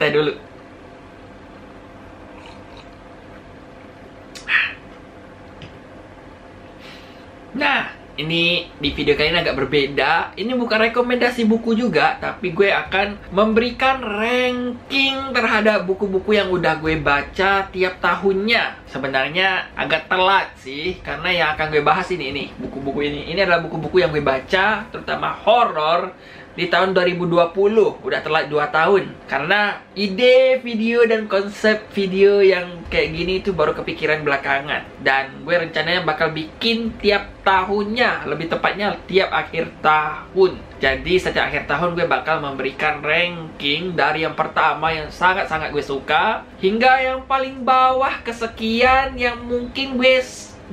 teh dulu. Nah, ini di video kali ini agak berbeda. Ini bukan rekomendasi buku juga, tapi gue akan memberikan ranking terhadap buku-buku yang udah gue baca tiap tahunnya. Sebenarnya agak telat sih, karena yang akan gue bahas ini buku-buku ini. Ini adalah buku-buku yang gue baca, terutama horor di tahun 2020. Udah telat 2 tahun. Karena ide video dan konsep video yang kayak gini itu baru kepikiran belakangan. Dan gue rencananya bakal bikin tiap tahunnya, lebih tepatnya tiap akhir tahun. Jadi setiap akhir tahun gue bakal memberikan ranking dari yang pertama yang sangat-sangat gue suka, hingga yang paling bawah kesekian yang mungkin gue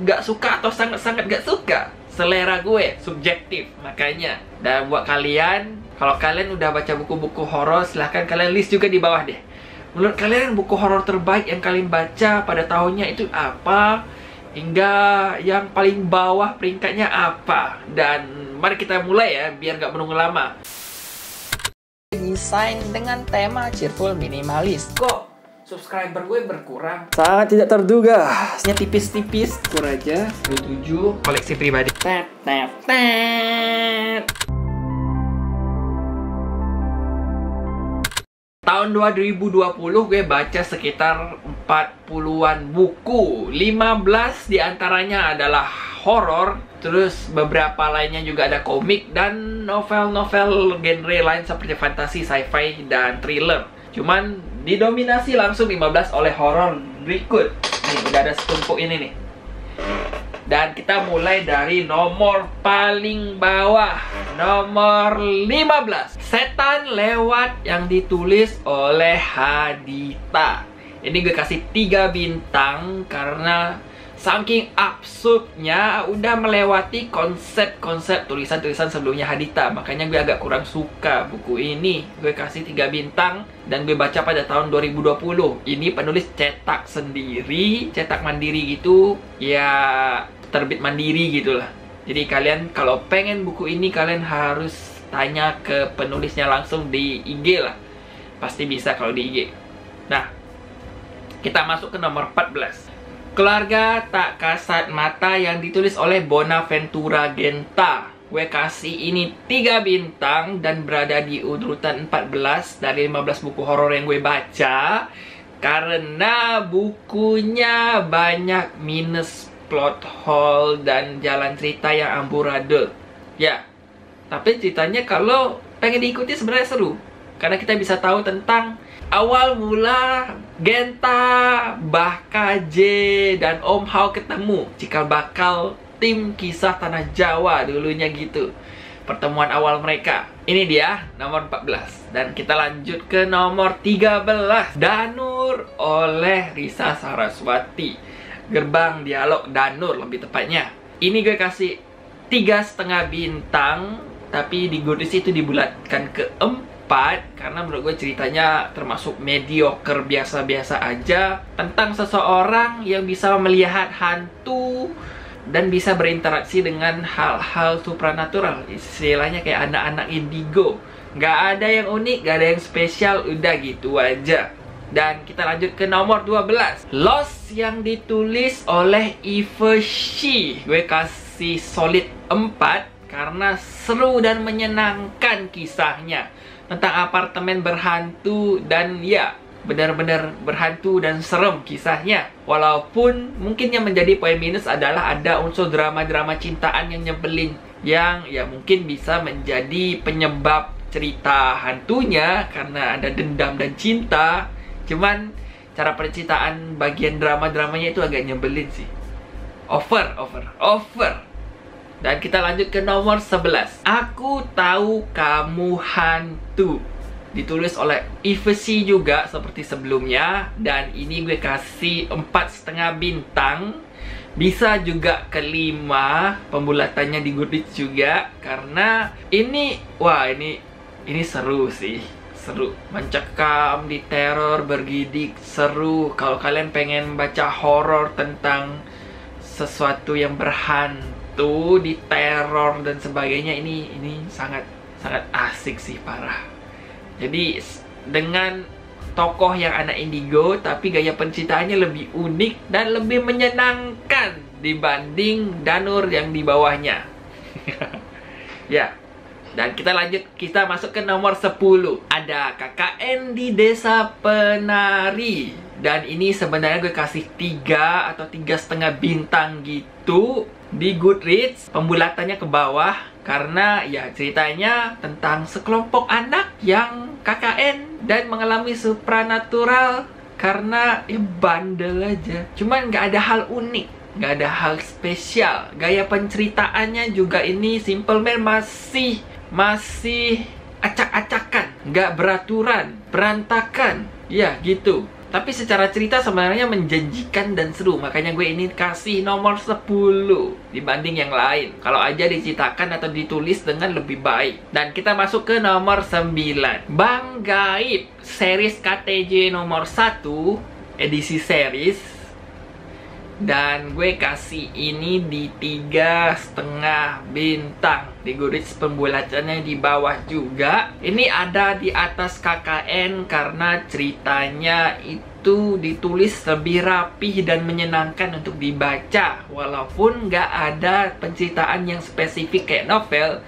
gak suka atau sangat-sangat gak suka. Selera gue, subjektif makanya. Dan buat kalian, kalau kalian udah baca buku-buku horor, silahkan kalian list juga di bawah deh. Menurut kalian buku horor terbaik yang kalian baca pada tahunnya itu apa? Hingga yang paling bawah peringkatnya apa? Dan mari kita mulai ya, biar gak menunggu lama. Desain dengan tema cheerful minimalis. Kok subscriber gue berkurang? Sangat tidak terduga. Hanya tipis-tipis, kur aja 27 koleksi pribadi. Tahun 2020 gue baca sekitar 40-an buku. 15 diantaranya adalah horor, terus beberapa lainnya juga ada komik dan novel-novel genre lain seperti fantasi, sci-fi, dan thriller. Cuman didominasi langsung 15 oleh horor berikut. Nih, udah ada setumpuk ini nih. Dan kita mulai dari nomor paling bawah, nomor 15. Setan Lewat yang ditulis oleh Hadita. Ini gue kasih 3 bintang karena saking absurdnya udah melewati konsep-konsep tulisan-tulisan sebelumnya Hadita. Makanya gue agak kurang suka buku ini. Gue kasih 3 bintang dan gue baca pada tahun 2020. Ini penulis cetak sendiri, cetak mandiri gitu. Ya, terbit mandiri gitulah. Jadi kalian kalau pengen buku ini, kalian harus tanya ke penulisnya langsung di IG lah. Pasti bisa kalau di IG. Nah, kita masuk ke nomor 14. Keluarga Tak Kasat Mata yang ditulis oleh Bonaventura Genta. Gue kasih ini 3 bintang dan berada di urutan 14 dari 15 buku horor yang gue baca. Karena bukunya banyak minus plot hole dan jalan cerita yang amburadul. Ya, tapi ceritanya kalau pengen diikuti sebenarnya seru. Karena kita bisa tahu tentang awal mula Genta, Mbah KJ, dan Om Hao ketemu. Cikal bakal tim kisah Tanah Jawa dulunya gitu. Pertemuan awal mereka. Ini dia nomor 14. Dan kita lanjut ke nomor 13. Danur oleh Risa Saraswati. Gerbang Dialog Danur lebih tepatnya. Ini gue kasih 3,5 bintang. Tapi di Goodreads itu dibulatkan ke 4 karena menurut gue ceritanya termasuk mediocre, biasa-biasa aja. Tentang seseorang yang bisa melihat hantu dan bisa berinteraksi dengan hal-hal supranatural. Istilahnya kayak anak-anak indigo. Nggak ada yang unik, nggak ada yang spesial, udah gitu aja. Dan kita lanjut ke nomor 12. Lost yang ditulis oleh Eva Shi. Gue kasih solid 4 karena seru dan menyenangkan kisahnya. Tentang apartemen berhantu dan ya, benar-benar berhantu dan serem kisahnya. Walaupun mungkin yang menjadi poin minus adalah ada unsur drama-drama cintaan yang nyebelin, yang ya mungkin bisa menjadi penyebab cerita hantunya karena ada dendam dan cinta. Cuman cara percintaan bagian drama-dramanya itu agak nyebelin sih. Over. Dan kita lanjut ke nomor 11. Aku Tahu Kamu Hantu. Ditulis oleh Ivesi juga seperti sebelumnya. Dan ini gue kasih 4,5 bintang. Bisa juga ke 5. Pembulatannya di Goodreads juga. Karena ini, wah ini seru sih. Seru, mencekam, diteror, bergidik, seru. Kalau kalian pengen baca horor tentang sesuatu yang berhantu, diteror dan sebagainya, ini sangat asik sih, parah. Jadi dengan tokoh yang anak indigo, tapi gaya penceritaannya lebih unik dan lebih menyenangkan dibanding Danur yang di bawahnya. Ya. Dan kita lanjut, kita masuk ke nomor 10. Ada KKN di Desa Penari. Dan ini sebenarnya gue kasih 3 atau 3,5 bintang gitu di Goodreads. Pembulatannya ke bawah karena ya ceritanya tentang sekelompok anak yang KKN dan mengalami supranatural karena ya bandel aja. Cuman nggak ada hal unik, nggak ada hal spesial. Gaya penceritaannya juga ini Simple Man masih acak-acakan, nggak beraturan, berantakan, ya gitu. Tapi secara cerita sebenarnya menjanjikan dan seru. Makanya gue ini kasih nomor 10 dibanding yang lain. Kalau aja diceritakan atau ditulis dengan lebih baik. Dan kita masuk ke nomor 9. Bang Gaib, series KTJ nomor 1, edisi series. Dan gue kasih ini di 3,5 bintang. Di Goodreads pembulatannya di bawah juga. Ini ada di atas KKN karena ceritanya itu ditulis lebih rapih dan menyenangkan untuk dibaca. Walaupun nggak ada penceritaan yang spesifik kayak novel,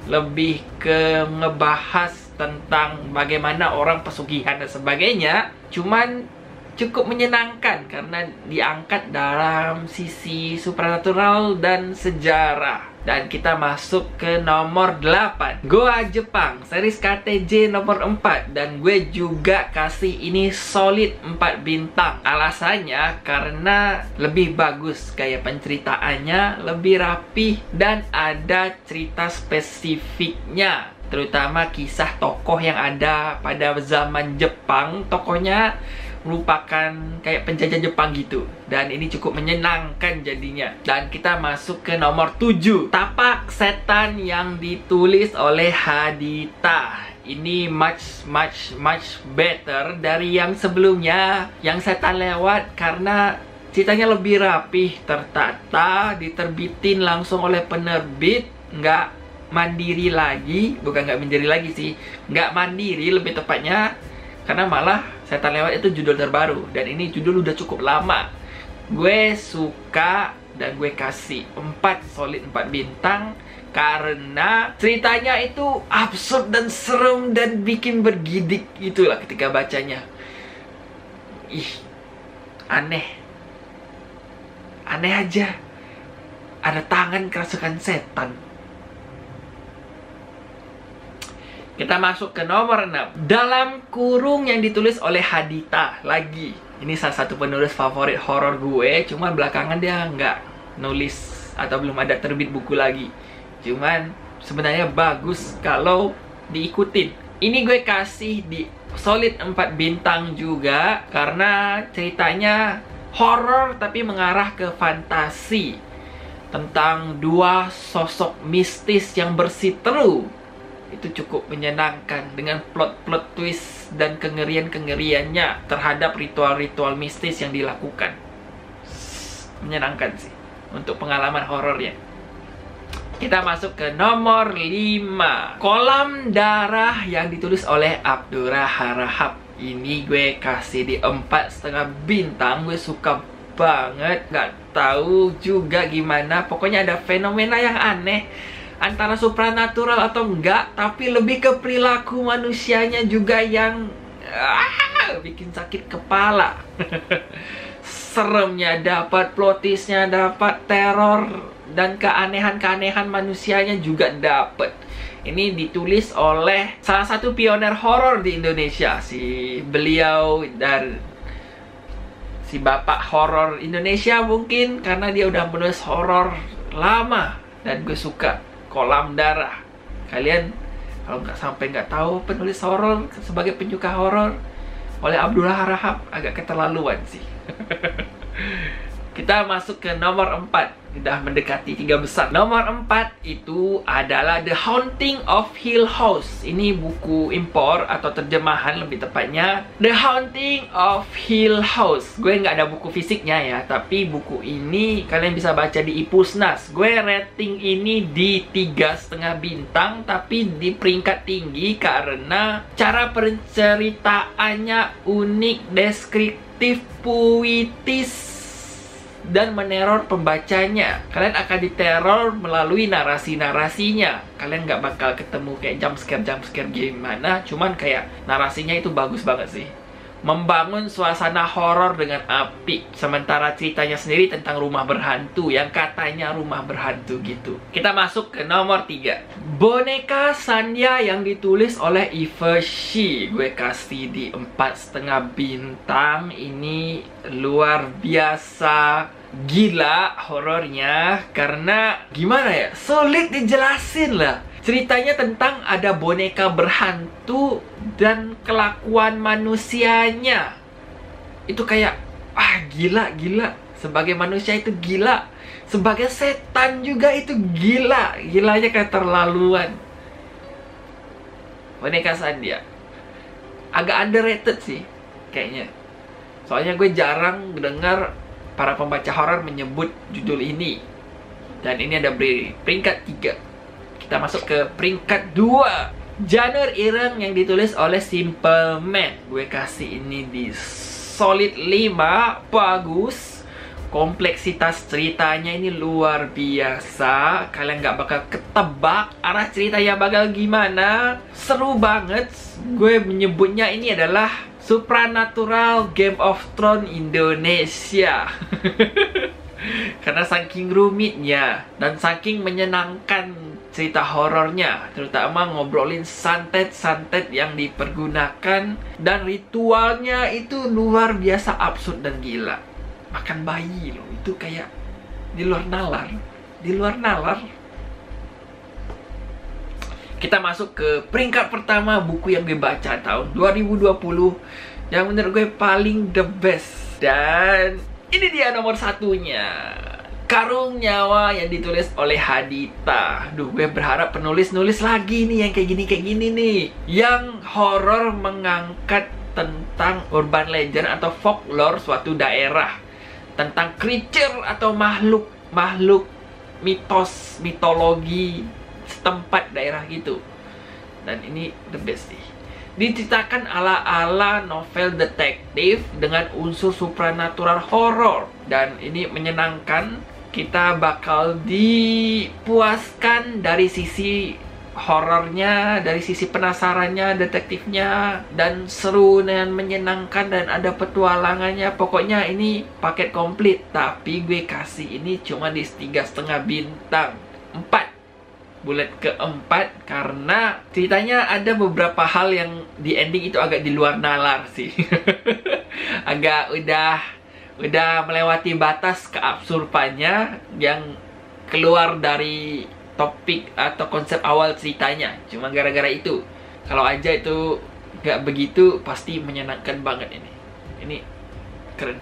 lebih ke ngebahas tentang bagaimana orang pesugihan dan sebagainya. Cuman cukup menyenangkan karena diangkat dalam sisi supranatural dan sejarah. Dan kita masuk ke nomor 8. Goa Jepang, series KTJ nomor 4. Dan gue juga kasih ini solid 4 bintang. Alasannya karena lebih bagus gaya penceritaannya, lebih rapih, dan ada cerita spesifiknya. Terutama kisah tokoh yang ada pada zaman Jepang. Tokohnya merupakan kayak penjajah Jepang gitu. Dan ini cukup menyenangkan jadinya. Dan kita masuk ke nomor 7. Tapak Setan yang ditulis oleh Hadita. Ini much better dari yang sebelumnya, yang Setan Lewat, karena ceritanya lebih rapih, tertata, diterbitin langsung oleh penerbit, nggak mandiri lagi. Bukan nggak mandiri lagi sih, nggak mandiri lebih tepatnya, karena malah Setan Lewat itu judul terbaru. Dan ini judul udah cukup lama. Gue suka dan gue kasih 4 solid 4 bintang. Karena ceritanya itu absurd dan serem dan bikin bergidik itulah ketika bacanya. Ih, aneh. Aneh aja. Ada tangan kerasukan setan. Kita masuk ke nomor 6. Dalam Kurung yang ditulis oleh Hadita lagi. Ini salah satu penulis favorit horor gue. Cuman belakangan dia nggak nulis atau belum ada terbit buku lagi. Cuman sebenarnya bagus kalau diikutin. Ini gue kasih di solid 4 bintang juga. Karena ceritanya horor tapi mengarah ke fantasi. Tentang 2 sosok mistis yang bersiteru. Itu cukup menyenangkan dengan plot-plot twist dan kengerian-kengeriannya terhadap ritual-ritual mistis yang dilakukan. Menyenangkan sih untuk pengalaman horornya. Kita masuk ke nomor 5. Kolam Darah yang ditulis oleh Abdurrah Harahap. Ini gue kasih di 4,5 bintang. Gue suka banget. Gak tahu juga gimana. Pokoknya ada fenomena yang aneh. Antara supranatural atau enggak, tapi lebih ke perilaku manusianya juga yang bikin sakit kepala. Seremnya dapat, plot twistnya dapat, teror dan keanehan-keanehan manusianya juga dapat. Ini ditulis oleh salah satu pioner horor di Indonesia, beliau dan si bapak horor Indonesia mungkin, karena dia udah menulis horor lama dan gue suka. Kolam Darah. Kalian kalau nggak tahu penulis horor sebagai penyuka horor oleh Abdullah Harahap, agak keterlaluan sih. Kita masuk ke nomor 4. Udah mendekati 3 besar. Nomor 4 itu adalah The Haunting of Hill House. Ini buku impor atau terjemahan lebih tepatnya. The Haunting of Hill House. Gue nggak ada buku fisiknya ya, tapi buku ini kalian bisa baca di Ipusnas. Gue rating ini di 3,5 bintang, tapi di peringkat tinggi karena cara penceritaannya unik, deskriptif, puitis, dan meneror pembacanya. Kalian akan diteror melalui narasi-narasinya. Kalian nggak bakal ketemu kayak jump scare gimana, cuman kayak narasinya itu bagus banget sih. Membangun suasana horor dengan apik. Sementara ceritanya sendiri tentang rumah berhantu, yang katanya rumah berhantu gitu. Kita masuk ke nomor 3. Boneka Sandya yang ditulis oleh Eva Shi. Gue kasih di 4,5 bintang. Ini luar biasa gila horornya. Karena gimana ya, sulit dijelasin lah. Ceritanya tentang ada boneka berhantu dan kelakuan manusianya. Itu kayak, gila. Sebagai manusia itu gila. Sebagai setan juga itu gila. Gilanya kayak terlaluan. Boneka Sandya agak underrated sih kayaknya. Soalnya gue jarang dengar para pembaca horor menyebut judul ini. Dan ini ada peringkat 3. Kita masuk ke peringkat 2. Janur Ireng yang ditulis oleh Simple Man. Gue kasih ini di solid 5. Bagus. Kompleksitas ceritanya ini luar biasa. Kalian nggak bakal ketebak arah ceritanya bakal gimana. Seru banget. Gue menyebutnya ini adalah Supranatural Game of Thrones Indonesia. Karena saking rumitnya dan saking menyenangkan cerita horornya, terutama ngobrolin santet-santet yang dipergunakan, dan ritualnya itu luar biasa absurd dan gila. Makan bayi loh, itu kayak di luar nalar. Kita masuk ke peringkat pertama buku yang gue baca tahun 2020 yang menurut gue paling the best. Dan ini dia nomor 1-nya. Karung Nyawa yang ditulis oleh Hadita. Duh, gue berharap penulis-nulis lagi nih yang kayak gini nih. Yang horor mengangkat tentang urban legend atau folklore suatu daerah. Tentang creature atau makhluk mitos, mitologi setempat daerah gitu. Dan ini the best sih. Diceritakan ala-ala novel detektif dengan unsur supranatural horror. Dan ini menyenangkan. Kita bakal dipuaskan dari sisi horornya, dari sisi penasarannya, detektifnya, dan seru dan menyenangkan, dan ada petualangannya. Pokoknya ini paket komplit. Tapi gue kasih ini cuma di 3,5 bintang. 4. Bulat ke-4 karena ceritanya ada beberapa hal yang di ending itu agak di luar nalar sih. Agak udah melewati batas keabsurdannya yang keluar dari topik atau konsep awal ceritanya. Cuma gara-gara itu. Kalau aja itu nggak begitu, pasti menyenangkan banget ini. Ini keren.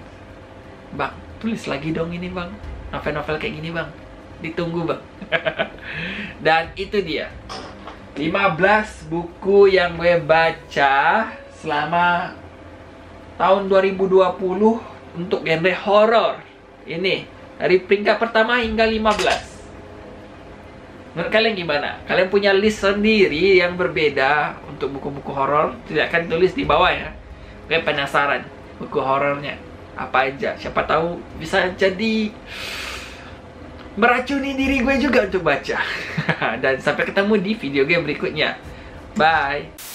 Bang, tulis lagi dong ini bang. Novel-novel kayak gini bang. Ditunggu bang. Dan itu dia 15 buku yang gue baca selama tahun 2020 untuk genre horor. Ini dari peringkat pertama hingga 15. Menurut kalian gimana? Kalian punya list sendiri yang berbeda untuk buku-buku horor? Silakan tulis di bawah ya. Gue penasaran buku horornya apa aja. Siapa tahu bisa jadi meracuni diri gue juga untuk baca. Dan sampai ketemu di video gue berikutnya. Bye.